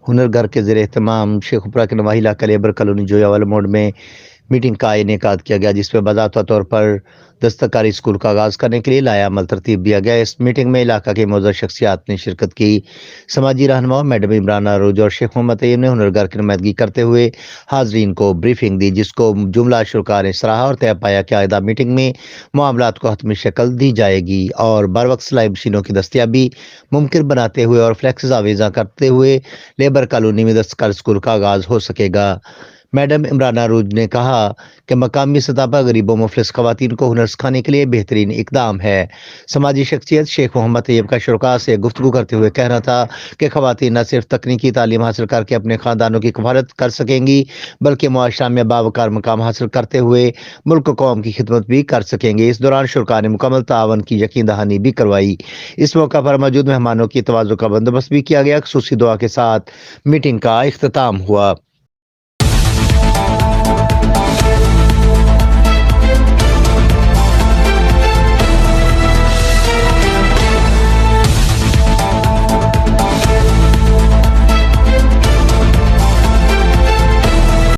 ہنر گھر کے زیر اہتمام شیخ پورہ کے نواحی علاقہ لیبر کالونی جوئیانوالہ موڑ میں میٹنگ کا انعقاد کیا گیا، جس میں باضابطہ طور پر دستکاری اسکول کا آغاز کرنے کے لیے لایعمل ترتیب دیا گیا۔ اس میٹنگ میں علاقہ کے معزز شخصیات نے شرکت کی۔ سماجی رہنما میڈم عمران روج اور شیخ محمد طیب نے ہنر گھر کی نمائندگی کرتے ہوئے حاضرین کو بریفنگ دی، جس کو جملہ شرکاء نے سراہا اور طے پایا کہ آئندہ میٹنگ میں معاملات کو حتمی شکل دی جائے گی اور بروقت سلائی مشینوں کی دستیابی ممکن بناتے ہوئے اور فلیکس آویزاں کرتے ہوئے لیبر کالونی میں دستکار اسکول کا آغاز ہو سکے گا۔ میڈم عمران روج نے کہا کہ مقامی سطح پر غریب و مفلس خواتین کو ہنر سکھانے کے لیے بہترین اقدام ہے۔ سماجی شخصیت شیخ محمد طیب کا شرکاء سے گفتگو کرتے ہوئے کہنا تھا کہ خواتین نہ صرف تکنیکی تعلیم حاصل کر کے اپنے خاندانوں کی کفالت کر سکیں گی، بلکہ معاشرہ میں باوقار مقام حاصل کرتے ہوئے ملک و قوم کی خدمت بھی کر سکیں گے۔ اس دوران شرکاء نے مکمل تعاون کی یقین دہانی بھی کروائی۔ اس موقع پر موجود مہمانوں کی تواضع کا بندوبست بھی کیا گیا۔ خصوصی دعا کے ساتھ میٹنگ کا اختتام ہوا۔